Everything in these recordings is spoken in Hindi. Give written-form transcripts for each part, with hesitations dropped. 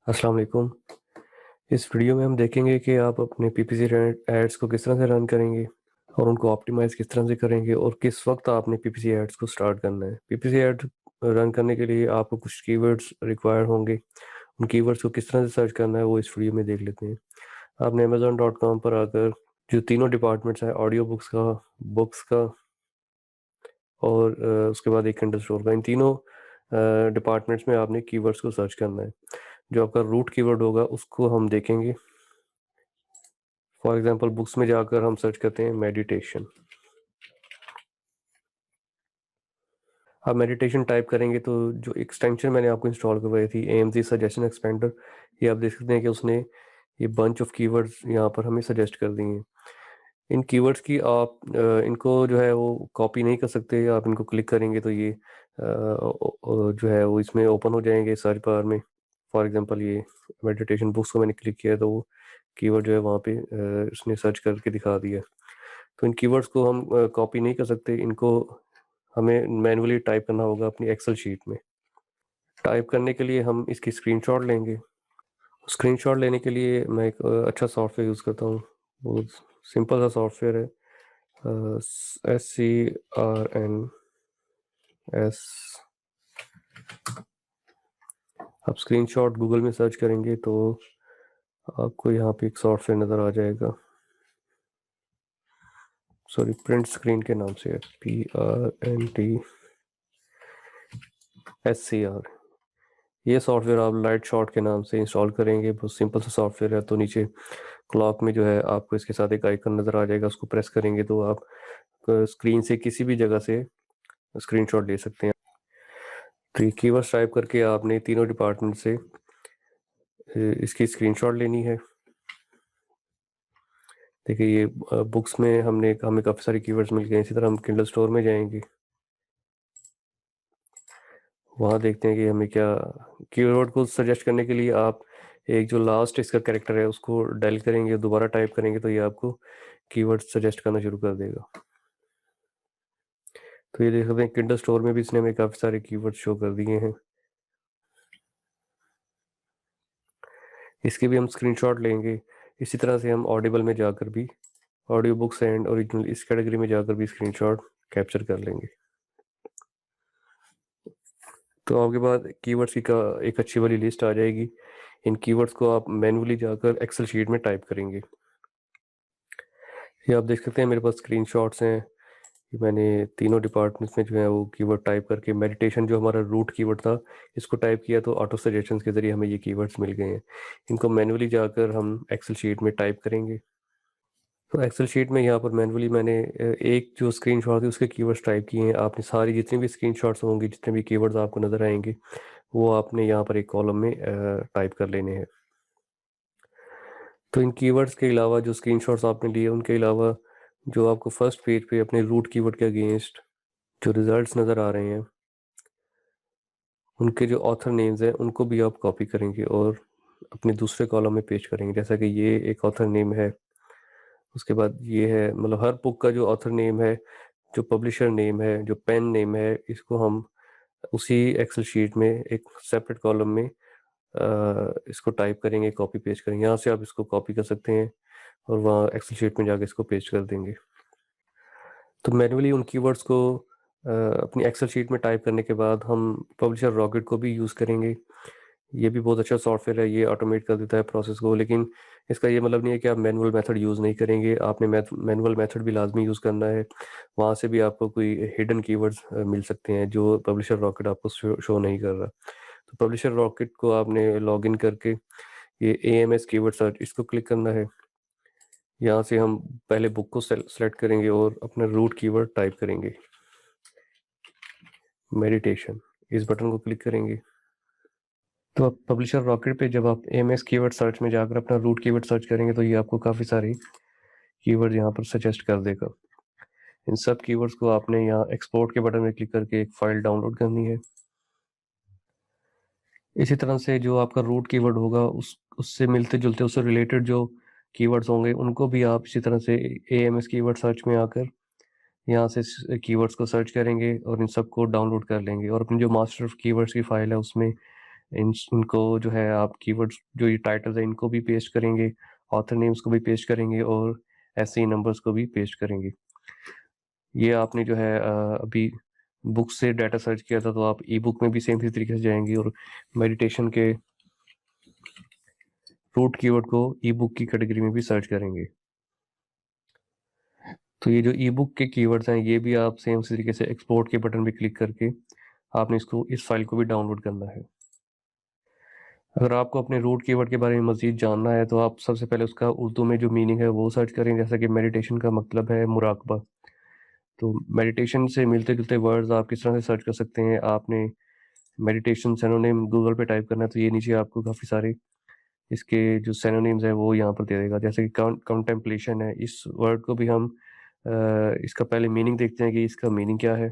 अस्सलाम वालेकुम। इस वीडियो में हम देखेंगे कि आप अपने पीपीसी एड्स को किस तरह से रन करेंगे और उनको ऑप्टिमाइज़ किस तरह से करेंगे और किस वक्त आपने पीपीसी एड्स को स्टार्ट करना है। पीपीसी एड रन करने के लिए आपको कुछ कीवर्ड्स रिक्वायर होंगे। उन कीवर्ड्स को किस तरह से सर्च करना है वो इस वीडियो में देख लेते हैं। आपने अमेज़न.com पर आकर जो तीनों डिपार्टमेंट्स हैं, ऑडियो बुक्स का और उसके बाद एक किंडल स्टोर का, इन तीनों डिपार्टमेंट्स में आपने कीवर्ड्स को सर्च करना है। जो आपका रूट कीवर्ड होगा उसको हम देखेंगे। फॉर एग्जांपल बुक्स में जाकर हम सर्च करते हैं मेडिटेशन। आप मेडिटेशन टाइप करेंगे तो जो एक्सटेंशन मैंने आपको इंस्टॉल करवाई थी AMZ सजेशन एक्सपेंडर, ये आप देख सकते हैं कि उसने ये बंच ऑफ कीवर्ड्स यहाँ पर हमें सजेस्ट कर दिए हैं। इन कीवर्ड्स की आप इनको जो है वो कॉपी नहीं कर सकते। आप इनको क्लिक करेंगे तो ये जो है वो इसमें ओपन हो जाएंगे सर्च बार में। फॉर एग्जांपल ये मेडिटेशन बुक्स को मैंने क्लिक किया तो वो कीवर्ड जो है वहाँ पे इसने सर्च करके दिखा दिया। तो इन कीवर्ड्स को हम कॉपी नहीं कर सकते, इनको हमें मैन्युअली टाइप करना होगा अपनी एक्सेल शीट में। टाइप करने के लिए हम इसकी स्क्रीनशॉट लेंगे। स्क्रीनशॉट लेने के लिए मैं एक अच्छा सॉफ्टवेयर यूज़ करता हूँ। वो सिंपल सा सॉफ्टवेयर है, SCRNS। आप स्क्रीनशॉट गूगल में सर्च करेंगे तो आपको यहाँ पे एक सॉफ्टवेयर नज़र आ जाएगा। सॉरी, प्रिंट स्क्रीन के नाम से है, PRNTSCR। ये सॉफ्टवेयर आप लाइट शॉट के नाम से इंस्टॉल करेंगे। बहुत सिंपल सा सॉफ्टवेयर है। तो नीचे क्लॉक में जो है आपको इसके साथ एक आइकन नज़र आ जाएगा, उसको प्रेस करेंगे तो आप स्क्रीन से किसी भी जगह से स्क्रीनशॉट ले सकते हैं। तो ये कीवर्ड्स टाइप करके आपने तीनों डिपार्टमेंट से इसकी स्क्रीनशॉट लेनी है। देखिए ये बुक्स में हमें काफ़ी सारे कीवर्ड्स मिल गए। इसी तरह हम किंडल स्टोर में जाएंगे, वहाँ देखते हैं कि हमें क्या कीवर्ड को सजेस्ट करने के लिए आप एक जो लास्ट इसका कैरेक्टर है उसको डायल करेंगे, दोबारा टाइप करेंगे तो ये आपको कीवर्ड सजेस्ट करना शुरू कर देगा। तो ये देख सकते हैं किंडल स्टोर में भी इसने हमें काफ़ी सारे कीवर्ड शो कर दिए हैं। इसके भी हम स्क्रीनशॉट लेंगे। इसी तरह से हम ऑडिबल में जाकर भी, ऑडियो बुक्स एंड ओरिजिनल इस कैटेगरी में जाकर भी स्क्रीनशॉट कैप्चर कर लेंगे। तो आपके पास कीवर्ड्स की का एक अच्छी वाली लिस्ट आ जाएगी। इन कीवर्ड्स को आप मैन्युअली जाकर एक्सेल शीट में टाइप करेंगे। ये आप देख सकते हैं मेरे पास स्क्रीनशॉट्स हैं। ये मैंने तीनों डिपार्टमेंट्स में जो है वो कीवर्ड टाइप करके, मेडिटेशन जो हमारा रूट कीवर्ड था इसको टाइप किया तो ऑटो सजेशंस के ज़रिए हमें ये कीवर्ड्स मिल गए हैं। इनको मैन्युअली जाकर हम एक्सेल शीट में टाइप करेंगे। तो एक्सेल शीट में यहाँ पर मैन्युअली मैंने एक जो स्क्रीनशॉट थी उसके कीवर्ड्स टाइप किए हैं। आपने सारी जितनी भी स्क्रीनशॉट्स होंगी, जितने भी कीवर्ड्स आपको नज़र आएंगे, वो आपने यहाँ पर एक कॉलम में टाइप कर लेने हैं। तो इन कीवर्ड्स के अलावा जो स्क्रीनशॉट्स आपने लिए उनके अलावा जो आपको फर्स्ट पेज पे अपने रूट कीवर्ड के अगेंस्ट जो रिजल्ट्स नज़र आ रहे हैं, उनके जो ऑथर नेम्स हैं उनको भी आप कॉपी करेंगे और अपने दूसरे कॉलम में पेस्ट करेंगे। जैसा कि ये एक ऑथर नेम है, उसके बाद ये है, मतलब हर बुक का जो ऑथर नेम है, जो पब्लिशर नेम है, जो पेन नेम है, इसको हम उसी एक्सेल शीट में एक सेपरेट कॉलम में इसको टाइप करेंगे, कॉपी पेस्ट करेंगे। यहाँ से आप इसको कॉपी कर सकते हैं और वहाँ एक्सेल शीट में जाके इसको पेस्ट कर देंगे। तो मैन्युअली उन कीवर्ड्स को अपनी एक्सेल शीट में टाइप करने के बाद हम पब्लिशर रॉकेट को भी यूज़ करेंगे। ये भी बहुत अच्छा सॉफ्टवेयर है, ये ऑटोमेट कर देता है प्रोसेस को। लेकिन इसका ये मतलब नहीं है कि आप मैनुअल मेथड यूज़ नहीं करेंगे। आपने मैनुअल मेथड भी लाजमी यूज़ करना है। वहाँ से भी आपको कोई हिडन कीवर्ड्स मिल सकते हैं जो पब्लिशर रॉकेट आपको शो नहीं कर रहा। तो पब्लिशर रॉकेट को आपने लॉग इन करके ये AMS कीवर्ड सर्च, इसको क्लिक करना है। यहाँ से हम पहले बुक को सेलेक्ट करेंगे और अपना रूट कीवर्ड टाइप करेंगे, मेडिटेशन। इस बटन को क्लिक करेंगे तो आप पब्लिशर रॉकेट पे जब आप AMS कीवर्ड सर्च में जाकर अपना रूट कीवर्ड सर्च करेंगे तो ये आपको काफ़ी सारे कीवर्ड यहाँ पर सजेस्ट कर देगा। इन सब कीवर्ड्स को आपने यहाँ एक्सपोर्ट के बटन में क्लिक करके एक फाइल डाउनलोड करनी है। इसी तरह से जो आपका रूट कीवर्ड होगा उससे मिलते जुलते, उससे रिलेटेड जो कीवर्ड्स होंगे उनको भी आप इसी तरह से AMS कीवर्ड सर्च में आकर यहाँ से कीवर्ड्स को सर्च करेंगे और इन सबको डाउनलोड कर लेंगे और अपनी जो मास्टर कीवर्ड्स की फाइल है उसमें इनको जो है आप कीवर्ड्स जो ये टाइटल्स है इनको भी पेस्ट करेंगे, ऑथर नेम्स को भी पेस्ट करेंगे और ऐसे ही नंबर्स को भी पेस्ट करेंगे। ये आपने जो है अभी बुक से डाटा सर्च किया था, तो आप ई बुक में भी सेम इसी तरीके से जाएंगे और मेडिटेशन के रूट कीवर्ड को ई बुक की कैटेगरी में भी सर्च करेंगे। तो ये जो ई बुक के कीवर्ड्स हैं ये भी आप सेम इसी तरीके से एक्सपोर्ट के बटन पे क्लिक करके आपने इस फाइल को भी डाउनलोड करना है। अगर आपको अपने रूट कीवर्ड के बारे में मज़ीद जानना है तो आप सबसे पहले उसका उर्दू में जो मीनिंग है वो सर्च करें, जैसा कि मेडिटेशन का मतलब है मुराकबा। तो मेडिटेशन से मिलते-जुलते वर्ड्स आप किस तरह से सर्च कर सकते हैं, आपने मेडिटेशन सिनोनिम गूगल पे टाइप करना है तो ये नीचे आपको काफ़ी सारे इसके जो सिनोनिम्स हैं वो यहाँ पर दे देगा। जैसे कि कंटेम्पलेशन है, इस वर्ड को भी हम इसका पहले मीनिंग देखते हैं कि इसका मीनिंग क्या है।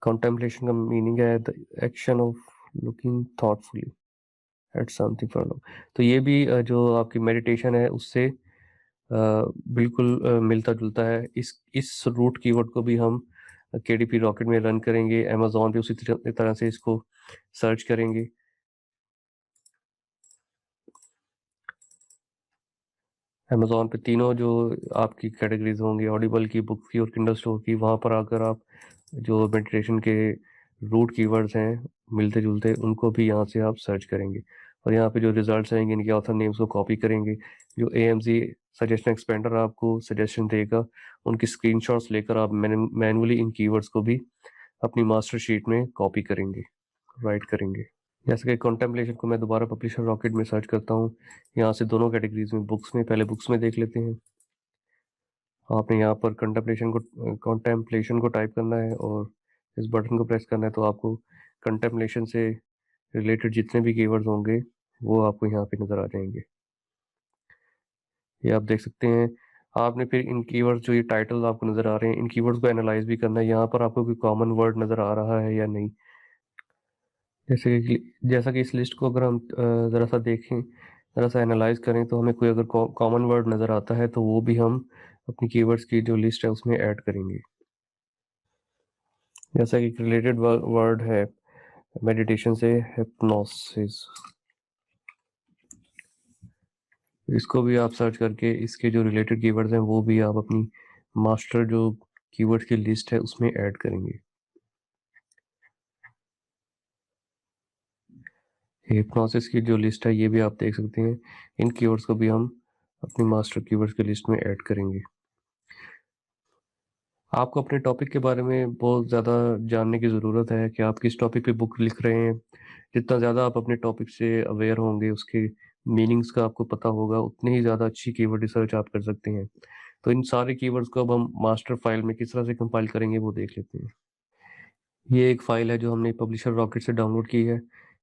कंटेम्पलेशन का मीनिंग है the action of looking thoughtfully at something for long. तो ये भी जो आपकी मेडिटेशन है उससे बिल्कुल मिलता-जुलता है। इस रूट कीवर्ड को भी हम केडीपी रॉकेट में रन करेंगे, अमेज़न पे उसी तरह से इसको सर्च करेंगे। अमेज़न पे तीनों जो आपकी कैटेगरीज़ होंगी, ऑडिबल की, बुक की और किंडल स्टोर की, वहाँ पर आकर आप जो मेडिटेशन के रूट कीवर्ड्स हैं मिलते-जुलते, उनको भी यहाँ से आप सर्च करेंगे और यहाँ पे जो रिजल्ट्स आएंगे इनके ऑथर नेम्स को कॉपी करेंगे। जो एएमजी सजेशन एक्सपेंडर आपको सजेशन देगा उनकी स्क्रीनशॉट्स लेकर आप मैनुअली इन कीवर्ड्स को भी अपनी मास्टर शीट में कॉपी करेंगे, राइट करेंगे। जैसे कि कंटेम्पलेशन को मैं दोबारा पब्लिशर रॉकेट में सर्च करता हूँ, यहाँ से दोनों कैटेगरीज में बुक्स में, पहले बुक्स में देख लेते हैं। आपने यहाँ पर कंटेम्पलेशन को टाइप करना है और इस बटन को प्रेस करना है तो आपको कंटेम्पलेशन से रिलेटेड जितने भी कीवर्ड्स होंगे वो आपको यहाँ पे नज़र आ जाएंगे। ये आप देख सकते हैं। आपने फिर इन कीवर्ड्स जो ये टाइटल्स आपको नज़र आ रहे हैं इन कीवर्ड्स को एनालाइज भी करना है, यहाँ पर आपको कोई कॉमन वर्ड नज़र आ रहा है या नहीं। जैसा कि इस लिस्ट को अगर हम ज़रा सा देखें, ज़रा सा एनालाइज करें तो हमें कोई अगर कॉमन वर्ड नज़र आता है तो वो भी हम अपनी कीवर्ड्स की जो लिस्ट है उसमें ऐड करेंगे। जैसा कि रिलेटेड वर्ड है मेडिटेशन से हिप्नोसिस, इसको भी आप सर्च करके इसके जो रिलेटेड कीवर्ड्स हैं वो भी आप अपनी मास्टर जो कीवर्ड्स की लिस्ट है उसमें ऐड करेंगे। हिप्नोसिस की जो लिस्ट है ये भी आप देख सकते हैं। इन कीवर्ड्स को भी हम अपनी मास्टर कीवर्ड्स की लिस्ट में ऐड करेंगे। आपको अपने टॉपिक के बारे में बहुत ज़्यादा जानने की ज़रूरत है कि आप किस टॉपिक पे बुक लिख रहे हैं। जितना ज़्यादा आप अपने टॉपिक से अवेयर होंगे, उसके मीनिंग्स का आपको पता होगा, उतनी ही ज़्यादा अच्छी कीवर्ड रिसर्च आप कर सकते हैं। तो इन सारे कीवर्ड्स को अब हम मास्टर फाइल में किस तरह से कंपाइल करेंगे वो देख लेते हैं। ये एक फाइल है जो हमने पब्लिशर रॉकेट से डाउनलोड की है।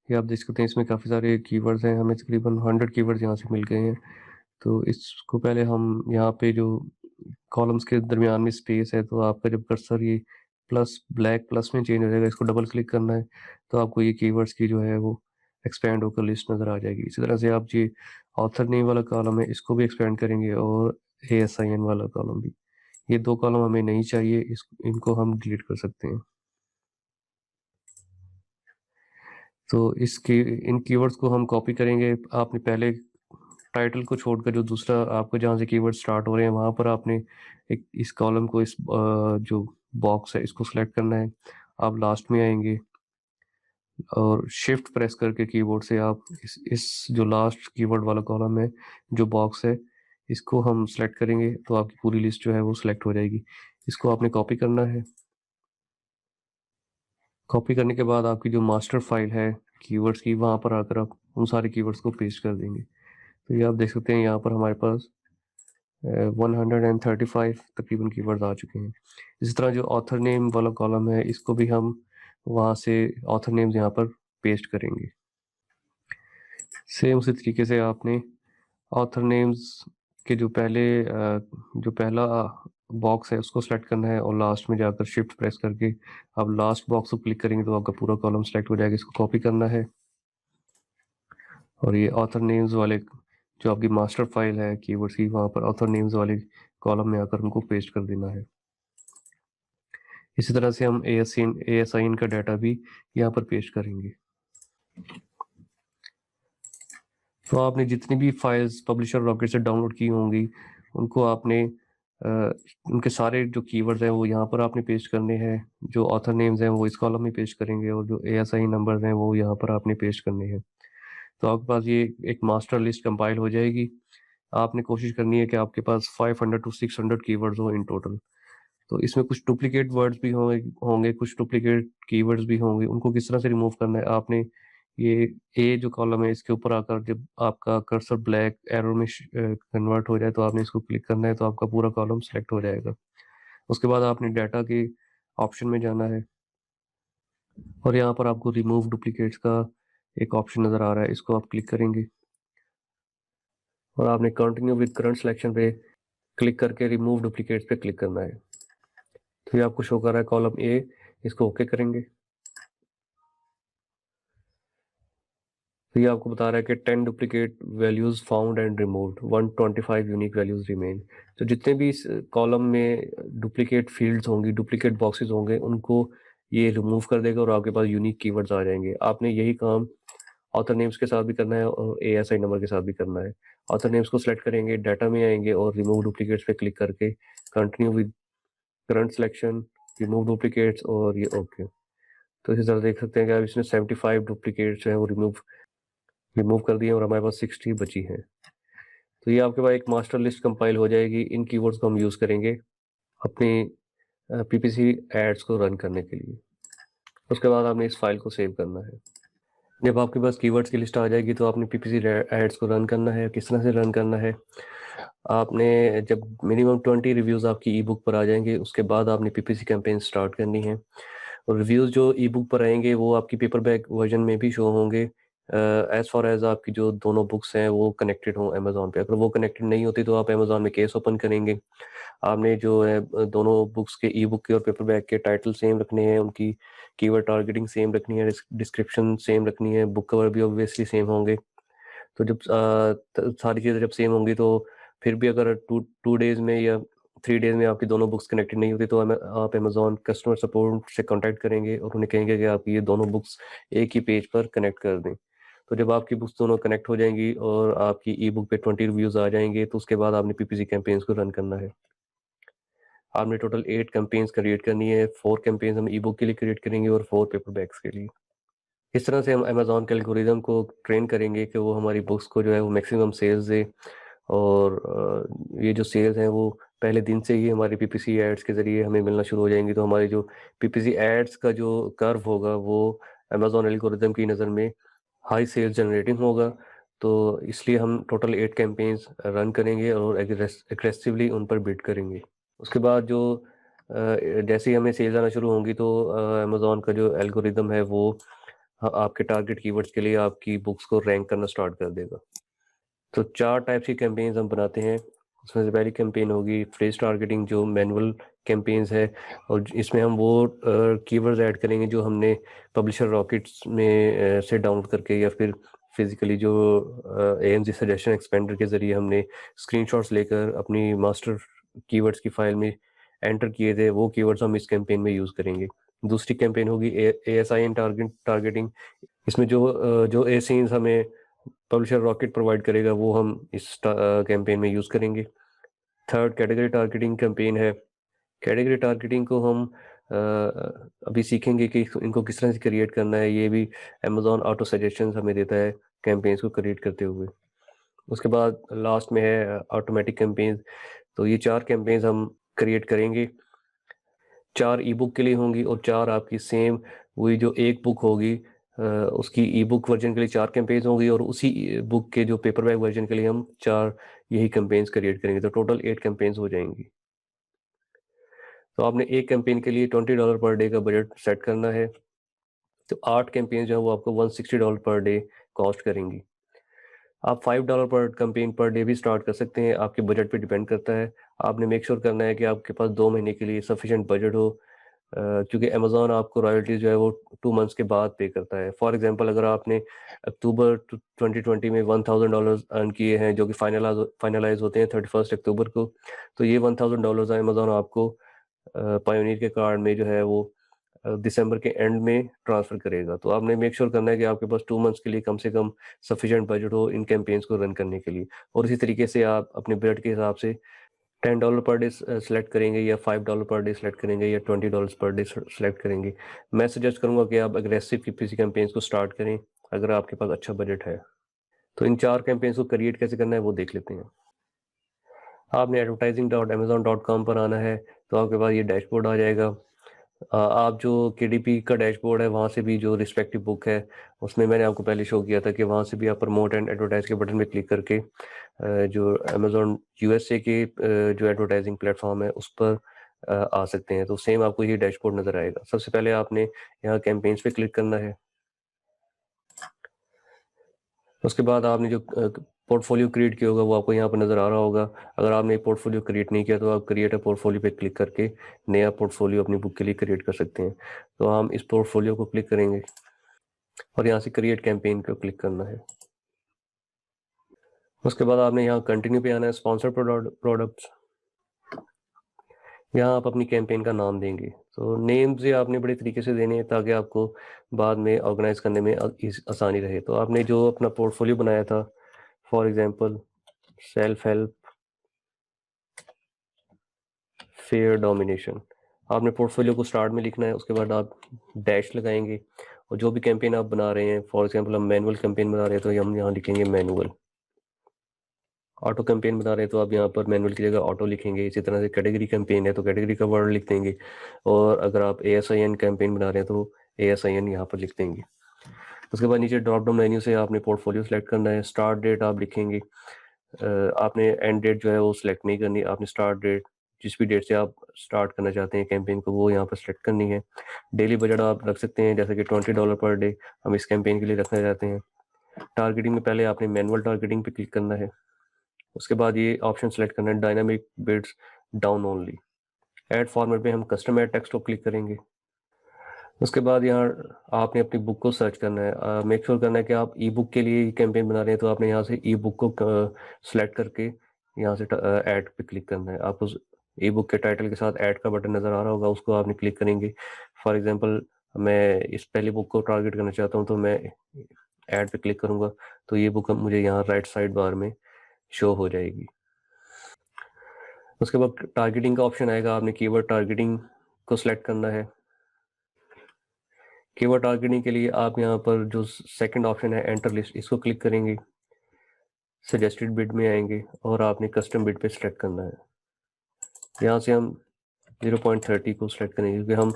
ये आप देख सकते हैं इसमें काफ़ी सारे कीवर्ड्स हैं, हमें तकरीबन 100 कीवर्ड्स यहाँ से मिल गए हैं। तो इसको पहले हम यहाँ पे जो कॉलम्स के दरमियान में स्पेस है तो आपका जब कर्सर ये प्लस ब्लैक प्लस में चेंज हो जाएगा, इसको डबल क्लिक करना है तो आपको ये कीवर्ड्स की जो है वो एक्सपेंड होकर लिस्ट नज़र आ जाएगी। इसी तरह से आप ये ऑथर नेम वाला कॉलम है इसको भी एक्सपेंड करेंगे और ASIN वाला कॉलम भी। ये दो कॉलम हमें नहीं चाहिए, इनको हम डिलीट कर सकते हैं। तो इसके इन कीवर्ड्स को हम कॉपी करेंगे। आपने पहले टाइटल को छोड़कर जो दूसरा आपको जहाँ से कीवर्ड स्टार्ट हो रहे हैं वहाँ पर आपने एक इस कॉलम को इस जो बॉक्स है इसको सिलेक्ट करना है। आप लास्ट में आएंगे और शिफ्ट प्रेस करके कीबोर्ड से आप इस जो लास्ट कीवर्ड वाला कॉलम है जो बॉक्स है इसको हम सेलेक्ट करेंगे तो आपकी पूरी लिस्ट जो है वो सिलेक्ट हो जाएगी। इसको आपने कॉपी करना है। कॉपी करने के बाद आपकी जो मास्टर फाइल है कीवर्ड्स की वहाँ पर आकर आप उन सारे कीवर्ड्स को पेस्ट कर देंगे। तो ये आप देख सकते हैं यहाँ पर हमारे पास 135 तकरीबन कीवर्ड्स आ चुके हैं। इसी तरह जो ऑथर नेम वाला कॉलम है इसको भी हम वहाँ से ऑथर नेम्स यहाँ पर पेस्ट करेंगे। सेम उसी तरीके से आपने ऑथर नेम्स के जो पहला बॉक्स है उसको सेलेक्ट करना है और लास्ट में जाकर शिफ्ट प्रेस करके आप लास्ट बॉक्स को क्लिक करेंगे तो आपका पूरा कॉलम सेलेक्ट हो जाएगा। इसको कॉपी करना है और ये ऑथर नेम्स वाले जो आपकी मास्टर फाइल है कीवर्ड्स की वहाँ पर ऑथर नेम्स वाले कॉलम में आकर उनको पेस्ट कर देना है। इसी तरह से हम ASIN का डाटा भी यहाँ पर पेश करेंगे। तो आपने जितनी भी फाइल्स पब्लिशर रॉकेट से डाउनलोड की होंगी उनको आपने उनके सारे जो कीवर्ड्स हैं वो यहाँ पर आपने पेस्ट करने हैं। जो ऑथर नेम्स हैं वो इस कॉलम में पेस्ट करेंगे और जो ASIN नंबर्स हैं वो यहाँ पर आपने पेस्ट करने हैं। तो आपके पास ये एक मास्टर लिस्ट कंपाइल हो जाएगी। आपने कोशिश करनी है कि आपके पास 500 टू 600 कीवर्ड्स हो इन टोटल। तो इसमें कुछ डुप्लीकेट वर्ड्स भी होंगे, कुछ डुप्लीकेट कीवर्ड्स भी होंगे। उनको किस तरह से रिमूव करना है, आपने ये ए जो कॉलम है इसके ऊपर आकर जब आपका कर्सर ब्लैक एरो में कन्वर्ट हो जाए तो आपने इसको क्लिक करना है, तो आपका पूरा कॉलम सेलेक्ट हो जाएगा। उसके बाद आपने डाटा के ऑप्शन में जाना है और यहाँ पर आपको रिमूव डुप्लीकेट्स का एक ऑप्शन नज़र आ रहा है, इसको आप क्लिक करेंगे और आपने कंटिन्यू विद करंट सिलेक्शन पे क्लिक करके रिमूव डुप्लीकेट्स पे क्लिक करना है। तो ये आपको शो कर रहा है कॉलम ए, इसको ओके करेंगे। तो ये आपको बता रहा है कि 10 duplicate values found and removed, 125 unique values remain. तो जितने भी इस कॉलम में डुप्लीकेट फील्ड्स होंगी, डुप्लीकेट बॉक्सेस होंगे, उनको ये रिमूव कर देगा और आपके पास यूनिक कीवर्ड्स आ जाएंगे। आपने यही काम ऑथर नेम्स के साथ भी करना है और ASI नंबर के साथ भी करना है। ऑथर नेम्स को सिलेक्ट करेंगे, डाटा में आएंगे और रिमूव डुप्लीकेट्स पे क्लिक करके continue with current selection, remove duplicates और ये ओके। तो इसी तरह देख सकते हैं कि अब इसने 75 डुप्लीकेट्स हैं वो रिमूव कर दिए और हमारे पास 60 बची हैं। तो ये आपके पास एक मास्टर लिस्ट कंपाइल हो जाएगी। इन कीवर्ड्स को हम यूज़ करेंगे अपनी PPC एड्स को रन करने के लिए। उसके बाद आपने इस फाइल को सेव करना है। जब आपके पास कीवर्ड्स की लिस्ट आ जाएगी तो आपने PPC एड्स को रन करना है। किस तरह से रन करना है, आपने जब मिनिमम 20 रिव्यूज़ आपकी ई बुक पर आ जाएंगे उसके बाद आपने PPC कैंपेन स्टार्ट करनी है। और रिव्यूज़ जो ई बुक पर आएंगे वो आपकी पेपर बैक वर्जन में भी शो होंगे एज़ फार एज़ आपकी जो दोनों बुक्स हैं वो कनेक्टेड हों अमेज़ॉन पे। अगर वो कनेक्टेड नहीं होती तो आप अमेज़ॉन में केस ओपन करेंगे। आपने जो है दोनों बुक्स के ई बुक के और पेपर बैक के टाइटल सेम रखने हैं, उनकी कीवर्ड टारगेटिंग सेम रखनी है, डिस्क्रिप्शन सेम रखनी है, बुक कवर भी ऑब्वियसली सेम होंगे। तो जब सारी चीज़ें जब सेम होंगी तो फिर भी अगर टू डेज़ में या 3 डेज़ में आपकी दोनों बुक्स कनेक्टेड नहीं होती तो आप अमेज़ॉन कस्टमर सपोर्ट से कॉन्टैक्ट करेंगे और उन्हें कहेंगे कि आप ये दोनों बुक्स एक ही पेज पर कनेक्ट कर दें। तो जब आपकी बुक्स दोनों कनेक्ट हो जाएंगी और आपकी ई बुक पे 20 रिव्यूज़ आ जाएंगे तो उसके बाद आपने PPC कैंपेन्स को रन करना है। आपने टोटल 8 कैंपेन्स क्रिएट करनी है। 4 कैंपेन्स हम ई बुक के लिए क्रिएट करेंगे और 4 पेपर बैग्स के लिए। इस तरह से हम अमेज़ॉन के एल्गोरिदम को ट्रेन करेंगे कि वो हमारी बुक्स को जो है वो मैक्सिमम सेल्स दे और ये जो सेल्स हैं वो पहले दिन से ही हमारी PPC एड्स के ज़रिए हमें मिलना शुरू हो जाएंगी। तो हमारी जो PPC एड्स का जो कर्व होगा वो अमेज़ॉन एल्गोरिदम की नज़र में हाई सेल्स जनरेटिंग होगा। तो इसलिए हम टोटल 8 कैंपेन्स रन करेंगे और एग्रेसिवली उन पर बिड करेंगे। उसके बाद जो जैसे ही हमें सेल्स आना शुरू होंगी तो अमेज़ॉन का जो एल्गोरिदम है वो आपके टारगेट कीवर्ड्स के लिए आपकी बुक्स को रैंक करना स्टार्ट कर देगा। तो 4 टाइप्स की कैंपेन्स हम बनाते हैं। उसमें से पहली कैंपेन होगी फ्रेज टारगेटिंग जो मैनुअल कैंपेन्स है और इसमें हम वो कीवर्ड्स ऐड करेंगे जो हमने पब्लिशर रॉकेट्स में से डाउनलोड करके या फिर फिजिकली जो AMG सजेशन एक्सपेंडर के ज़रिए हमने स्क्रीनशॉट्स लेकर अपनी मास्टर कीवर्ड्स की फाइल में एंटर किए थे, वो कीवर्ड्स हम इस कैंपेन में यूज़ करेंगे। दूसरी कैंपेन होगी ASIN टारगेटिंग। इसमें जो ASINs हमें पब्लिशर रॉकेट प्रोवाइड करेगा वो हम इस कैंपेन में यूज़ करेंगे। थर्ड कैटेगरी टारगेटिंग कैंपेन है। कैटेगरी टारगेटिंग को हम अभी सीखेंगे कि इनको किस तरह से क्रिएट करना है। ये भी अमेज़ॉन ऑटो सजेशंस हमें देता है कैंपेन्स को क्रिएट करते हुए। उसके बाद लास्ट में है ऑटोमेटिक कैंपेन्स। तो ये 4 कैंपेन्स हम क्रिएट करेंगे। 4 ई बुक के लिए होंगी और 4 आपकी सेम वही जो एक बुक होगी उसकी ई बुक वर्जन के लिए 4 कैंपेन्स होंगी और उसी बुक के जो पेपर बैक वर्जन के लिए हम 4 यही कैंपेन्स क्रिएट करेंगे। तो टोटल 8 कैंपेन्स हो जाएंगी। तो आपने एक कैंपेन के लिए $20 पर डे का बजट सेट करना है। तो 8 कैंपेन जो है वो आपको $160 पर डे कॉस्ट करेंगी। आप $5 पर कैंपेन पर डे भी स्टार्ट कर सकते हैं, आपके बजट पे डिपेंड करता है। आपने मेक श्योर करना है कि आपके पास 2 महीने के लिए सफिशिएंट बजट हो क्योंकि अमेज़ॉन आपको रॉयल्टीज़ जो है वो 2 मंथ्स के बाद पे करता है। फॉर एग्जांपल अगर आपने अक्टूबर 2020 में $1000 अर्न किए हैं जो कि फाइनलाइज़ होते हैं 31 अक्टूबर को, तो ये $1000 अमेज़ॉन आपको पायोनियर के कार्ड में जो है वो दिसंबर के एंड में ट्रांसफ़र करेगा। तो आपने मेक श्योर करना है कि आपके पास 2 मंथ्स के लिए कम से कम सफिशिएंट बजट हो इन कैंपेन्स को रन करने के लिए। और इसी तरीके से आप अपने बजट के हिसाब से $10 पर डे सेलेक्ट करेंगे या $5 पर डे सेलेक्ट करेंगे या $20 पर डे सेलेक्ट करेंगे। मैं सजेस्ट करूँगा कि आप अग्रेसिव पीपीसी कैंपेन्स को स्टार्ट करें अगर आपके पास अच्छा बजट है। तो इन 4 कैंपेन्स को क्रिएट कैसे करना है वो देख लेते हैं। आपने advertising.amazon.com पर आना है, तो आपके पास ये डैशबोर्ड आ जाएगा। आप जो केडीपी का डैशबोर्ड है वहाँ से भी जो रिस्पेक्टिव बुक है उसमें मैंने आपको पहले शो किया था कि वहाँ से भी आप प्रमोट एंड एडवर्टाइज के बटन में क्लिक करके जो अमेजोन यूएसए के जो एडवर्टाइजिंग प्लेटफॉर्म है उस पर आ सकते हैं। तो सेम आपको ये डैशबोर्ड नज़र आएगा। सबसे पहले आपने यहाँ कैंपेन्स पे क्लिक करना है। उसके बाद आपने जो पोर्टफोलियो क्रिएट किया होगा वो आपको यहाँ पर नज़र आ रहा होगा। अगर आपने पोर्टफोलियो क्रिएट नहीं किया तो आप क्रिएट अ पोर्टफोलियो पे क्लिक करके नया पोर्टफोलियो अपनी बुक के लिए क्रिएट कर सकते हैं। तो हम इस पोर्टफोलियो को क्लिक करेंगे और यहाँ से क्रिएट कैंपेन को क्लिक करना है। उसके बाद आपने यहाँ कंटिन्यू पे आना है, स्पॉन्सर प्रोडक्ट्स। यहाँ आप अपनी कैंपेन का नाम देंगे। तो नेम्स ये आपने बड़े तरीके से देने हैं ताकि आपको बाद में ऑर्गेनाइज करने में आसानी रहे। तो आपने जो अपना पोर्टफोलियो बनाया था, for example self help fair domination, आपने पोर्टफोलियो को स्टार्ट में लिखना है। उसके बाद आप डैश लगाएंगे और जो भी कैंपेन आप बना रहे हैं, फॉर एग्जांपल हम मैनुअल कैंपेन बना रहे हैं तो हम यहाँ लिखेंगे मैनुअल। ऑटो कैंपेन बना रहे हैं तो आप यहाँ पर मैनुअल की जगह ऑटो लिखेंगे। इसी तरह से कैटेगरी कैंपेन है तो कैटेगरी का वर्ड लिख देंगे। और अगर आप ASIN कैंपेन बना रहे हैं तो ASIN यहाँ पर लिख देंगे। उसके बाद नीचे ड्रॉप डाउन मेन्यू से आपने पोर्टफोलियो सेलेक्ट करना है। स्टार्ट डेट आप लिखेंगे। आपने एंड डेट जो है वो सिलेक्ट नहीं करनी। आपने स्टार्ट डेट जिस भी डेट से आप स्टार्ट करना चाहते हैं कैंपेन को वो यहाँ पर सेलेक्ट करनी है। डेली बजट आप रख सकते हैं जैसे कि $20 पर डे हम इस कैंपेन के लिए रखना चाहते हैं। टारगेटिंग में पहले आपने मैनुअल टारगेटिंग पे क्लिक करना है। उसके बाद ये ऑप्शन सेलेक्ट करना है dynamic bids down only. Ad format में हम कस्टम ऐड टेक्स्ट को क्लिक करेंगे। उसके बाद यहाँ आपने अपनी बुक को सर्च करना है। मेक श्योर करना है कि आप ई बुक के लिए कैंपेन बना रहे हैं तो आपने यहाँ से ई बुक को सिलेक्ट करके यहाँ से ऐड पे क्लिक करना है। आपको ई बुक के टाइटल के साथ ऐड का बटन नज़र आ रहा होगा, उसको आपने क्लिक करेंगे। फॉर एग्जांपल मैं इस पहली बुक को टारगेट करना चाहता हूँ तो मैं ऐड पे क्लिक करूँगा तो ये बुक मुझे यहाँ राइट साइड बार में शो हो जाएगी। उसके बाद टारगेटिंग का ऑप्शन आएगा, आपने कीवर्ड टारगेटिंग को सिलेक्ट करना है। कीवर्ड टारगेटिंग के लिए आप यहाँ पर जो सेकंड ऑप्शन है एंटर लिस्ट, इसको क्लिक करेंगे। सजेस्टेड बिड में आएंगे और आपने कस्टम बिड पे सिलेक्ट करना है। यहाँ से हम 0.30 को सिलेक्ट करेंगे क्योंकि हम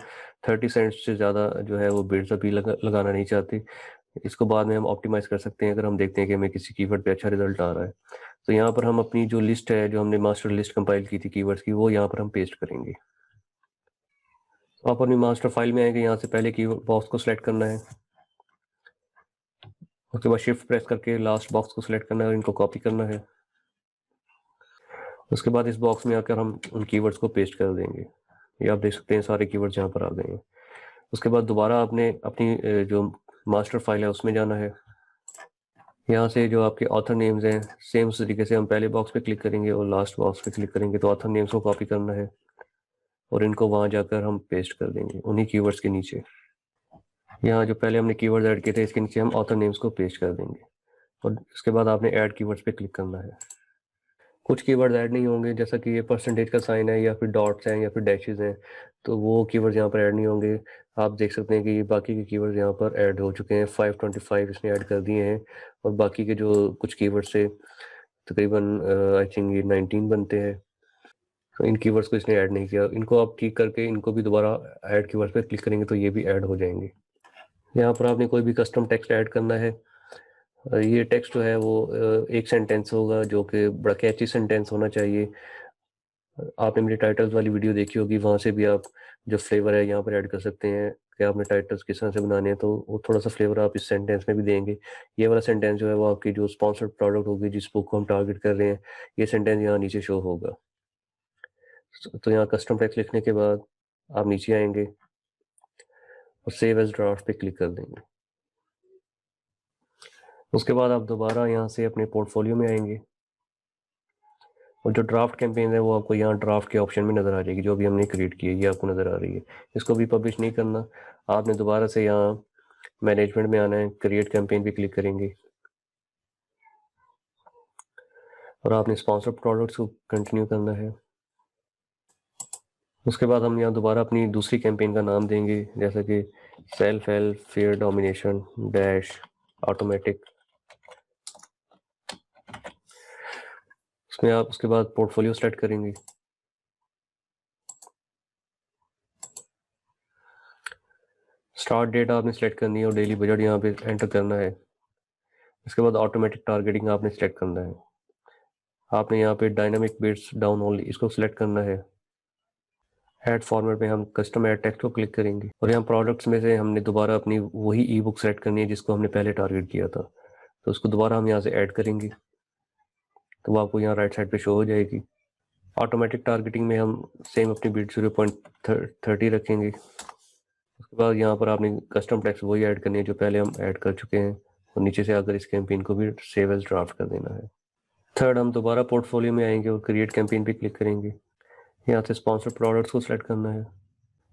30 सेंट्स से ज़्यादा जो है वो बिड्स अभी लगाना नहीं चाहते। इसको बाद में हम ऑप्टिमाइज़ कर सकते हैं अगर हम देखते हैं कि हमें किसी कीवर्ड पे अच्छा रिजल्ट आ रहा है। तो यहाँ पर हम अपनी जो लिस्ट है, जो हमने मास्टर लिस्ट कंपाइल की थी कीवर्ड्स की, वो यहाँ पर हम पेस्ट करेंगे। तो आप अपनी मास्टर फाइल में आएंगे, यहाँ से पहले की बॉक्स को सिलेक्ट करना है। उसके बाद शिफ्ट प्रेस करके लास्ट बॉक्स को सिलेक्ट करना है और इनको कॉपी करना है। उसके बाद इस बॉक्स में आकर हम उन कीवर्ड्स को पेस्ट कर देंगे। ये आप देख सकते हैं सारे कीवर्ड्स यहाँ पर आ गए हैं। उसके बाद दोबारा आपने अपनी जो मास्टर फाइल है उसमें जाना है। यहाँ से जो आपके ऑथर नेम्स हैं सेम उस तरीके से हम पहले बॉक्स पे क्लिक करेंगे और लास्ट बॉक्स पे क्लिक करेंगे तो ऑथर नेम्स को कॉपी करना है और इनको वहाँ जाकर हम पेस्ट कर देंगे उन्हीं कीवर्ड्स के नीचे। यहाँ जो पहले हमने कीवर्ड्स ऐड किए थे इसके नीचे हम ऑथर नेम्स को पेस्ट कर देंगे और इसके बाद आपने ऐड कीवर्ड्स पे क्लिक करना है। कुछ कीवर्ड्स ऐड नहीं होंगे जैसा कि ये परसेंटेज का साइन है या फिर डॉट्स हैं या फिर डैशेस हैं, तो वो कीवर्ड्स यहाँ पर ऐड नहीं होंगे। आप देख सकते हैं कि ये बाकी के कीवर्ड्स यहाँ पर ऐड हो चुके हैं। 525 इसने ऐड कर दिए हैं और बाकी के जो कुछ कीवर्ड्स थे तकरीबन आई थिंक ये 19 बनते हैं, तो इन कीवर्ड्स को इसने ऐड नहीं किया। इनको आप ठीक करके इनको भी दोबारा ऐड कीवर्ड्स पे क्लिक करेंगे तो ये भी ऐड हो जाएंगे। यहाँ पर आपने कोई भी कस्टम टेक्स्ट ऐड करना है। ये टेक्स्ट जो है वो एक सेंटेंस होगा जो कि बड़ा कैची सेंटेंस होना चाहिए। आपने मेरी टाइटल्स वाली वीडियो देखी होगी, वहाँ से भी आप जो फ्लेवर है यहाँ पर ऐड कर सकते हैं कि आपने टाइटल्स किस तरह से बनाने हैं, तो वो थोड़ा सा फ्लेवर आप इस सेंटेंस में भी देंगे। ये वाला सेंटेंस जो है वो आपकी जो स्पॉन्सर्ड प्रोडक्ट होगी जिस बुक को हम टारगेट कर रहे हैं, ये सेंटेंस यहाँ नीचे शो होगा। तो यहाँ कस्टम टेक्स्ट लिखने के बाद आप नीचे आएंगे और सेव एज ड्राफ्ट पे क्लिक कर देंगे। उसके बाद आप दोबारा यहाँ से अपने पोर्टफोलियो में आएंगे। और जो ड्राफ्ट कैंपेन है वो आपको यहाँ ड्राफ्ट के ऑप्शन में नज़र आ जाएगी, जो भी हमने क्रिएट की है ये आपको नज़र आ रही है। इसको भी पब्लिश नहीं करना, आपने दोबारा से यहाँ मैनेजमेंट में आना है, क्रिएट कैंपेन पे क्लिक करेंगे और आपने स्पॉन्सर प्रोडक्ट्स को कंटिन्यू करना है। उसके बाद हम यहाँ दोबारा अपनी दूसरी कैंपेन का नाम देंगे, जैसा कि self help fair domination dash automatic. उसमें आप उसके बाद पोर्टफोलियो सेलेक्ट करेंगे। स्टार्ट डेट आपने सेलेक्ट करनी है और डेली बजट यहाँ पे एंटर करना है। इसके बाद ऑटोमेटिक टारगेटिंग आपने सेलेक्ट करना है। आपने यहाँ पे डायनामिक बिड्स डाउन ओनली इसको सिलेक्ट करना है। ऐड फॉर्मेट में हम कस्टम ऐड टेक्स्ट को क्लिक करेंगे और यहाँ प्रोडक्ट्स में से हमने दोबारा अपनी वही ई बुक सेलेक्ट करनी है जिसको हमने पहले टारगेट किया था, तो उसको दोबारा हम यहाँ से ऐड करेंगे तो वो आपको यहाँ राइट साइड पे शो हो जाएगी। ऑटोमेटिक टारगेटिंग में हम सेम अपनी बिड 0.30 रखेंगे। उसके बाद यहाँ पर आपने कस्टम टेक्स्ट वही ऐड करनी है जो पहले हम ऐड कर चुके हैं और नीचे से आकर इस कैंपेन को भी सेव एज ड्राफ्ट कर देना है। थर्ड, हम दोबारा पोर्टफोलियो में आएंगे और क्रिएट कैंपेन पे क्लिक करेंगे। यहाँ से स्पॉन्सर प्रोडक्ट्स को सिलेक्ट करना है।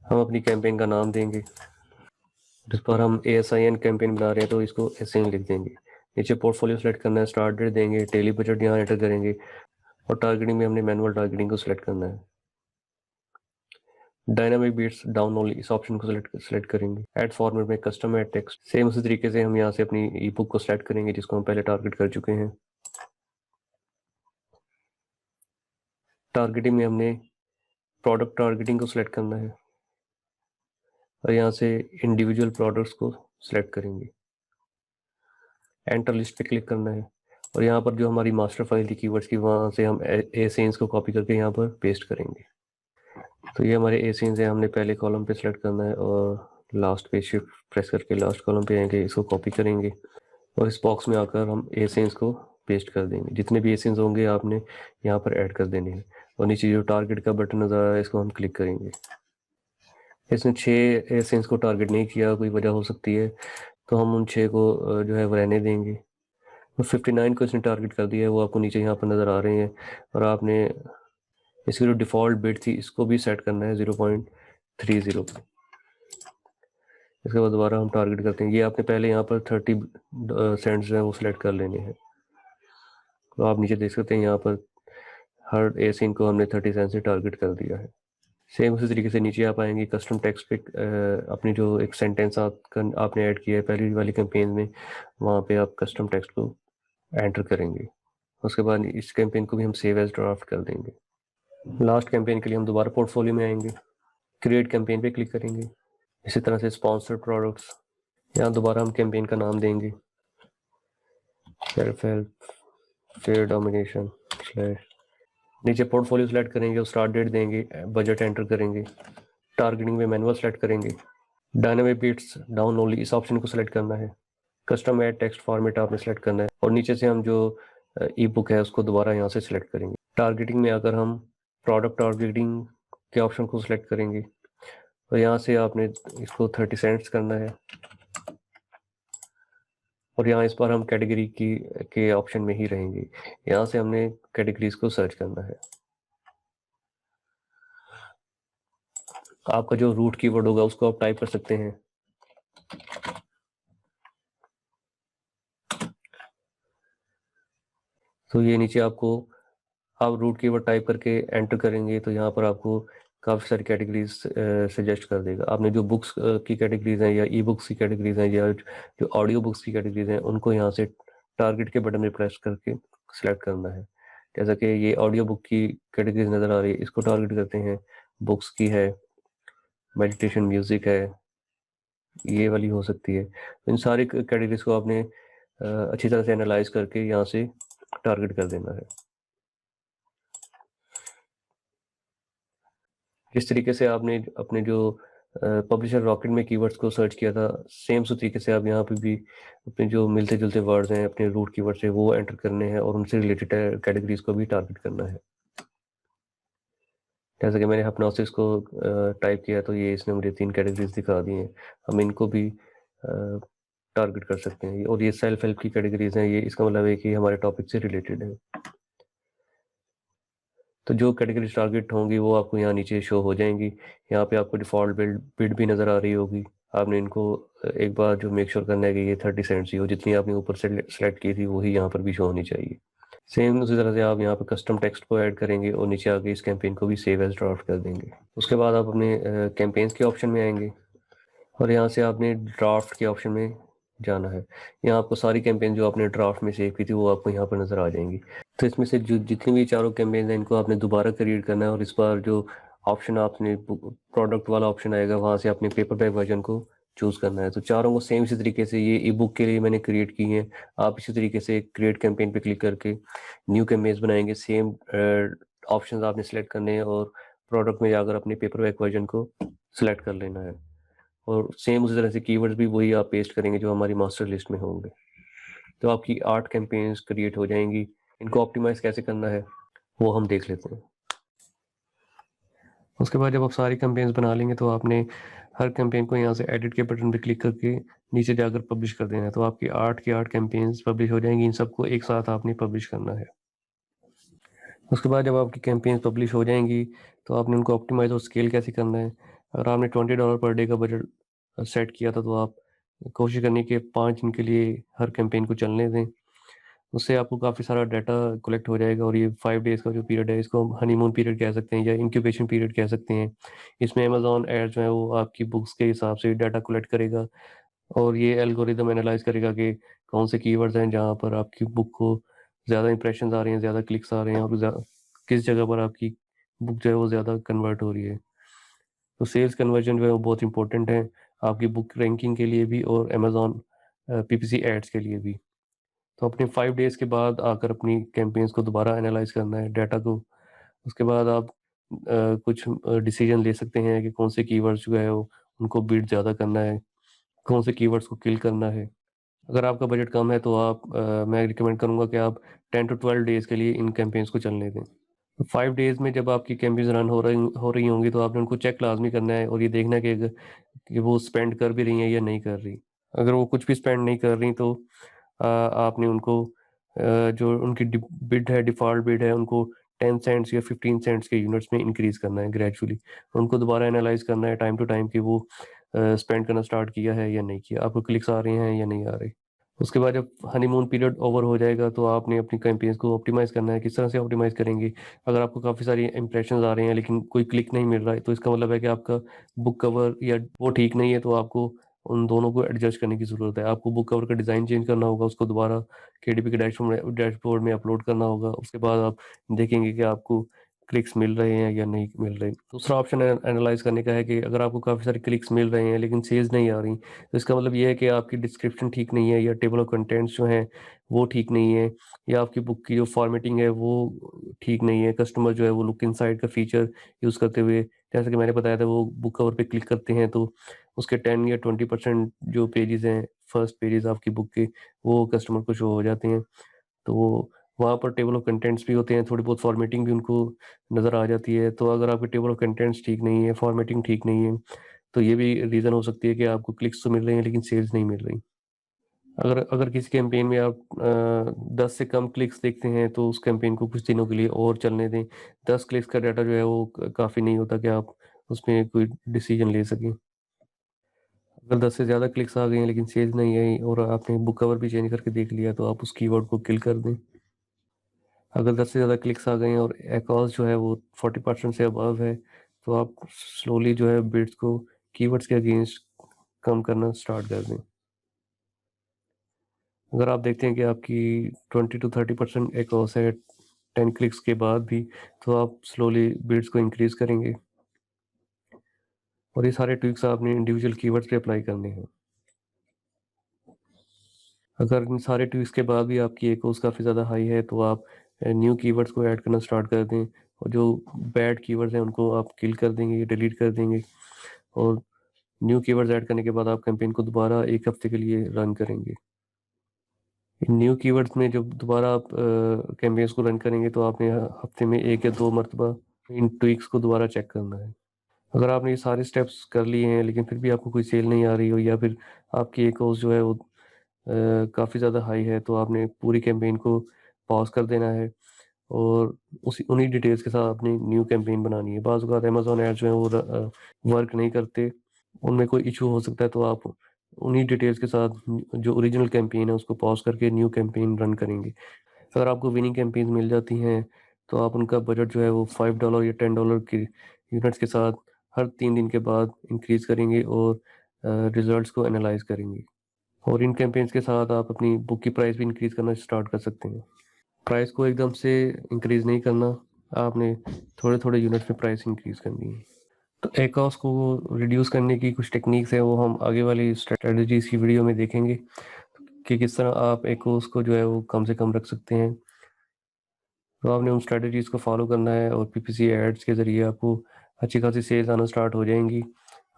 हम अपनी कैंपेन का नाम देंगे, जिस पर हम ASIN कैंपेन बना रहे हैं तो इसको ASIN लिख देंगे। नीचे पोर्टफोलियो सेलेक्ट करना है, स्टार्ट डेट देंगे, डेली बजट यहाँ एंटर करेंगे और टारगेटिंग में हमने मैनुअल टारगेटिंग को सिलेक्ट करना है। डायनामिक बीट्स डाउन ओनली इस ऑप्शन को सिलेक्ट करेंगे। ऐड फॉर्मेट में कस्टम ऐड टेक्स्ट सेम उसी तरीके से हम यहाँ से अपनी ई बुक को सिलेक्ट करेंगे जिसको हम पहले टारगेट कर चुके हैं। टारगेटिंग में हमने प्रोडक्ट टारगेटिंग को सिलेक्ट करना है और यहाँ से इंडिविजुअल प्रोडक्ट्स को सिलेक्ट करेंगे। एंटर लिस्ट पे क्लिक करना है और यहाँ पर जो हमारी मास्टर फाइल थी कीवर्ड्स की, वहाँ से हम ASINs को कॉपी करके यहाँ पर पेस्ट करेंगे। तो ये हमारे ASINs हैं, हमने पहले कॉलम पे सिलेक्ट करना है और लास्ट पे शिफ्ट प्रेस करके लास्ट कॉलम पे आएंगे, इसको कॉपी करेंगे और इस बॉक्स में आकर हम ASINs को पेस्ट कर देंगे। जितने भी ASINs होंगे आपने यहाँ पर ऐड कर देने हैं और नीचे जो टारगेट का बटन नज़र आ रहा है इसको हम क्लिक करेंगे। इसने 6 ASINs को टारगेट नहीं किया, कोई वजह हो सकती है, तो हम उन 6 को जो है वो रहने देंगे। तो 59 को इसने टारगेट कर दिया है, वो आपको नीचे यहाँ पर नज़र आ रहे हैं और आपने इसकी जो डिफ़ॉल्ट बिड थी इसको भी सेट करना है 0.30 पे। इसके बाद दोबारा हम टारगेट करते हैं। ये आपने पहले यहाँ पर 30 सेंट्स जो है वो सिलेक्ट कर लेने हैं। तो आप नीचे देख सकते हैं यहाँ पर हर ASIN को हमने 30 सेंट से टारगेट कर दिया है। सेम उसी तरीके से नीचे आप आएंगे कस्टम टेक्स्ट पे, अपनी जो एक सेंटेंस आपने ऐड किया है पहली वाली कैंपेन में, वहाँ पे आप कस्टम टेक्स्ट को एंटर करेंगे। उसके बाद इस कैंपेन को भी हम सेव एज ड्राफ्ट कर देंगे। लास्ट कैंपेन के लिए हम दोबारा पोर्टफोलियो में आएंगे, क्रिएट कैंपेन पे क्लिक करेंगे। इसी तरह से स्पॉन्सर्ड प्रोडक्ट्स, यहाँ दोबारा हम कैंपेन का नाम देंगे self help fair domination slash. नीचे पोर्टफोलियो सेलेक्ट करेंगे और स्टार्ट डेट देंगे, बजट एंटर करेंगे, टारगेटिंग में मैनुअल सेलेक्ट करेंगे। डायनामिक बिट्स डाउन ओनली इस ऑप्शन को सिलेक्ट करना है। कस्टम ऐड टेक्स्ट फॉर्मेट आपने सेलेक्ट करना है और नीचे से हम जो ई बुक है उसको दोबारा यहाँ से सिलेक्ट करेंगे। टारगेटिंग में आकर हम प्रोडक्ट टारगेटिंग के ऑप्शन को सिलेक्ट करेंगे और यहाँ से आपने इसको 30 सेंट्स करना है और यहाँ इस बार हम कैटेगरी के ऑप्शन में ही रहेंगे। यहाँ से हमने कैटेगरीज को सर्च करना है। आपका जो रूट कीवर्ड होगा उसको आप टाइप कर सकते हैं। तो ये नीचे आपको आप रूट कीवर्ड टाइप करके एंटर करेंगे तो यहाँ पर आपको काफ़ी सारी कैटेगरीज सजेस्ट कर देगा। आपने जो बुक्स की कैटेगरीज हैं या ई बुक्स की कैटेगरीज हैं या जो ऑडियो बुक्स की कैटेगरीज हैं उनको यहाँ से टारगेट के बटन में प्रेस करके सिलेक्ट करना है। जैसा कि ये ऑडियो बुक की कैटेगरीज नज़र आ रही है, इसको टारगेट करते हैं। बुक्स की है, मेडिटेशन म्यूज़िक है, ये वाली हो सकती है। तो इन सारी कैटेगरीज को आपने अच्छी तरह से एनालाइज करके यहाँ से टारगेट कर देना है। जिस तरीके से आपने अपने जो पब्लिशर रॉकेट में कीवर्ड्स को सर्च किया था, सेम उसी तरीके से आप यहाँ पे भी अपने जो मिलते जुलते वर्ड्स हैं अपने रूट कीवर्ड से वो एंटर करने हैं और उनसे रिलेटेड कैटेगरीज को भी टारगेट करना है। जैसे कि मैंने हिप्नोसिस को टाइप किया तो ये इसने मुझे 3 कैटेगरीज दिखा दी हैं। हम इनको भी टारगेट कर सकते हैं और ये सेल्फ हेल्प की कैटेगरीज हैं, ये इसका मतलब है कि हमारे टॉपिक से रिलेटेड है। तो जो कैटेगरीज टारगेट होंगी वो आपको यहाँ नीचे शो हो जाएंगी। यहाँ पे आपको डिफ़ॉल्ट बिड भी नज़र आ रही होगी। आपने इनको एक बार जो मेक श्योर करना है कि ये 30 सेंट्स ही हो, जितनी आपने ऊपर से सेलेक्ट की थी वही यहाँ पर भी शो होनी चाहिए। सेम उसी तरह से आप यहाँ पर कस्टम टेक्स्ट को ऐड करेंगे और नीचे आके इस कैंपेन को भी सेव एज ड्राफ्ट कर देंगे। उसके बाद आप अपने कैंपेन्स के ऑप्शन में आएंगे और यहाँ से आपने ड्राफ्ट के ऑप्शन में जाना है। यहाँ आपको सारी कैंपेन जो आपने ड्राफ्ट में सेव की थी वो आपको यहाँ पर नज़र आ जाएंगी। तो इसमें से जो जितनी भी चारों कैंपेन हैं इनको आपने दोबारा क्रिएट करना है और इस बार जो ऑप्शन आपने प्रोडक्ट वाला ऑप्शन आएगा वहाँ से आपने पेपर बैक वर्जन को चूज़ करना है। तो चारों को सेम इसी तरीके से ये ई बुक के लिए मैंने क्रिएट की हैं। आप इसी तरीके से क्रिएट कैंपेन पे क्लिक करके न्यू कैंपेन्स बनाएंगे। सेम ऑप्शंस आपने सेलेक्ट करने हैं और प्रोडक्ट में जाकर अपने पेपर बैक वर्जन को सिलेक्ट कर लेना है और सेम उसी तरह से कीवर्ड्स भी वही आप पेस्ट करेंगे जो हमारी मास्टर लिस्ट में होंगे। तो आपकी 8 कैंपेन्स क्रिएट हो जाएंगी। इनको ऑप्टिमाइज़ कैसे करना है वो हम देख लेते हैं। उसके बाद जब आप सारी कैंपेन्स बना लेंगे तो आपने हर कैंपेन को यहाँ से एडिट के बटन पे क्लिक करके नीचे जाकर पब्लिश कर देना है। तो आपकी 8 की 8 कैंपेन्स पब्लिश हो जाएंगी। इन सबको एक साथ आपने पब्लिश करना है। उसके बाद जब आपकी कैंपेन्स पब्लिश हो जाएंगी तो आपने उनको ऑप्टिमाइज़ और स्केल कैसे करना है। अगर आपने $20 पर डे का बजट सेट किया था तो आप कोशिश करनी कि 5 दिन के लिए हर कैंपेन को चलने दें। उससे आपको काफ़ी सारा डाटा कलेक्ट हो जाएगा और ये 5 डेज़ का जो पीरियड है इसको हम हनीमून पीरियड कह सकते हैं या इंक्यूबेशन पीरियड कह सकते हैं। इसमें अमेज़न एड्स जो है वो आपकी बुक्स के हिसाब से डाटा कलेक्ट करेगा और ये एल्गोरिदम एनालाइज़ करेगा कि कौन से कीवर्ड्स हैं जहाँ पर आपकी बुक को ज़्यादा इंप्रेशंस आ रही हैं, ज़्यादा क्लिक्स आ रहे हैं और किस जगह पर आपकी बुक जो है वो ज़्यादा कन्वर्ट हो रही है। तो सेल्स कन्वर्जन जो है वो बहुत इंपॉर्टेंट है आपकी बुक रैंकिंग के लिए भी और अमेज़न पीपीसी एड्स के लिए भी। तो अपने 5 डेज़ के बाद आकर अपनी कैंपेन्स को दोबारा एनालाइज़ करना है डाटा को। उसके बाद आप कुछ डिसीजन ले सकते हैं कि कौन से कीवर्ड्स जो है वो उनको बिड ज़्यादा करना है, कौन से कीवर्ड्स को किल करना है। अगर आपका बजट कम है तो मैं रिकमेंड करूँगा कि आप 10 टू 12 डेज़ के लिए इन कैंपेन्स को चलने दें। तो 5 डेज़ में जब आपकी कैंपेन्स रन हो रही होंगी तो आपने उनको चेक लाज़मी करना है और ये देखना है कि वो स्पेंड कर भी रही हैं या नहीं कर रही। अगर वो कुछ भी स्पेंड नहीं कर रही तो आपने उनको जो उनकी बिड है, डिफ़ॉल्ट बिड है, उनको 10 सेंट्स या 15 सेंट्स के यूनिट्स में इंक्रीज़ करना है ग्रेजुअली। उनको दोबारा एनालाइज़ करना है टाइम टू टाइम कि वो स्पेंड करना स्टार्ट किया है या नहीं किया, आपको क्लिक्स आ रहे हैं या नहीं आ रहे। उसके बाद जब हनीमून पीरियड ओवर हो जाएगा तो आपने अपनी कैंपेन्स को ऑप्टिमाइज़ करना है। किस तरह से ऑप्टिमाइज़ करेंगे? अगर आपको काफ़ी सारी इंप्रेशंस आ रहे हैं लेकिन कोई क्लिक नहीं मिल रहा है तो इसका मतलब है कि आपका बुक कवर या वो ठीक नहीं है, तो आपको उन दोनों को एडजस्ट करने की ज़रूरत है। आपको बुक कवर का डिज़ाइन चेंज करना होगा, उसको दोबारा केडीपी के डैशबोर्ड में अपलोड करना होगा। उसके बाद आप देखेंगे कि आपको क्लिक्स मिल रहे हैं या नहीं मिल रहे। दूसरा ऑप्शन एनालाइज़ करने का है कि अगर आपको काफ़ी सारे क्लिक्स मिल रहे हैं लेकिन सेल्स नहीं आ रही, तो इसका मतलब ये है कि आपकी डिस्क्रिप्शन ठीक नहीं है या टेबल ऑफ कंटेंट्स जो हैं वो ठीक नहीं है या आपकी बुक की जो फॉर्मेटिंग है वो ठीक नहीं है। कस्टमर जो है वो लुक इनसाइड का फीचर यूज़ करते हुए, जैसे कि मैंने बताया था, वो बुक कवर पे क्लिक करते हैं तो उसके 10 या 20% जो पेजेज़ हैं, फर्स्ट पेजेज़ आपकी बुक के, वो कस्टमर को शो हो जाते हैं। तो वो वहाँ पर टेबल ऑफ कंटेंट्स भी होते हैं, थोड़ी बहुत फॉर्मेटिंग भी उनको नज़र आ जाती है। तो अगर आपके टेबल ऑफ कंटेंट्स ठीक नहीं है, फॉर्मेटिंग ठीक नहीं है, तो ये भी रीज़न हो सकती है कि आपको क्लिक्स तो मिल रहे हैं लेकिन सेल्स नहीं मिल रही। अगर अगर किसी कैंपेन में आप 10 से कम क्लिक्स देखते हैं तो उस कैंपेन को कुछ दिनों के लिए और चलने दें। 10 क्लिक्स का डाटा जो है वो काफ़ी नहीं होता कि आप उसमें कोई डिसीजन ले सकें। अगर 10 से ज़्यादा क्लिक्स आ गए हैं लेकिन सेल्स नहीं आई और आपने बुक कवर भी चेंज करके देख लिया तो आप उस कीवर्ड को किल कर दें। अगर 10 से ज़्यादा क्लिक्स आ गए हैं और एकोस जो है वो 40% से अबव है तो आप स्लोली जो है बिड्स को कीवर्ड्स के अगेंस्ट कम करना स्टार्ट कर दें। अगर आप देखते हैं कि आपकी 20 टू 30% एकोस है 10 क्लिक्स के बाद भी, तो आप स्लोली बिड्स को इंक्रीज़ करेंगे और ये सारे ट्विक्स आपने इंडिविजुअल कीवर्ड्स पे अप्लाई करने हैं। अगर इन सारे ट्विक्स के बाद भी आपकी एकोस काफ़ी ज़्यादा हाई है तो आप न्यू कीवर्ड्स को ऐड करना स्टार्ट कर दें और जो बैड कीवर्ड्स हैं उनको आप किल कर देंगे, डिलीट कर देंगे और न्यू कीवर्ड्स ऐड करने के बाद आप कैंपेन को दोबारा 1 हफ्ते के लिए रन करेंगे। इन न्यू कीवर्ड्स में जब दोबारा आप कैंपेन्स को रन करेंगे तो आपने हफ्ते में 1 या 2 मर्तबा इन ट्वीक्स को दोबारा चेक करना है। अगर आपने ये सारे स्टेप्स कर लिए हैं लेकिन फिर भी आपको कोई सेल नहीं आ रही हो या फिर आपकी एकोस जो है वो काफ़ी ज़्यादा हाई है तो आपने पूरी कैंपेन को पॉज़ कर देना है और उन्हीं डिटेल्स के साथ अपनी न्यू कैंपेन बनानी है। बाज़ औक़ात अमेज़न ऐड्स जो हैं वो वर्क नहीं करते, उनमें कोई इश्यू हो सकता है, तो आप उन्हीं डिटेल्स के साथ जो ओरिजिनल कैंपेन है उसको पॉज़ करके न्यू कैंपेन रन करेंगे। अगर आपको विनिंग कैंपेन्स मिल जाती हैं, तो आप उनका बजट जो है वो $5 या $10 की यूनिट्स के साथ हर 3 दिन के बाद इंक्रीज़ करेंगे और रिज़ल्ट्स को एनालाइज़ करेंगे। और इन कैंपेन्स के साथ आप अपनी बुक की प्राइस भी इंक्रीज़ करना स्टार्ट कर सकते हैं। प्राइस को एकदम से इंक्रीज़ नहीं करना, आपने थोड़े-थोड़े यूनिट्स में प्राइस इंक्रीज़ करनी है। तो ACoS को रिड्यूस करने की कुछ टेक्नीक्स हैं, वो हम आगे वाली स्ट्रैटेजीज़ की वीडियो में देखेंगे कि किस तरह आप ACoS को जो है वो कम से कम रख सकते हैं। तो आपने उन स्ट्रैटेजीज़ को फॉलो करना है और PPC एड्स के ज़रिए आपको अच्छी खासी सेल्स आना स्टार्ट हो जाएँगी।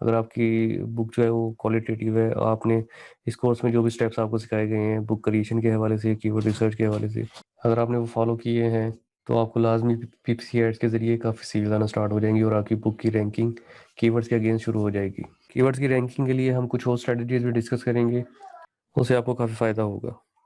अगर आपकी बुक जो है वो क्वालिटेटिव है, आपने इस कोर्स में जो भी स्टेप्स आपको सिखाए गए हैं, बुक क्रिएशन के हवाले से, कीवर्ड रिसर्च के हवाले से, अगर आपने वो फॉलो किए हैं, तो आपको लाज़मी PPC एड्स के ज़रिए काफ़ी सेल्स आना स्टार्ट हो जाएँगी और आपकी बुक की रैंकिंग कीवर्ड्स के अगेंस्ट शुरू हो जाएगी। कीवर्ड्स की रैंकिंग के लिए हम कुछ और स्ट्रैटेजीज़ भी डिस्कस करेंगे, उससे आपको काफ़ी फ़ायदा होगा।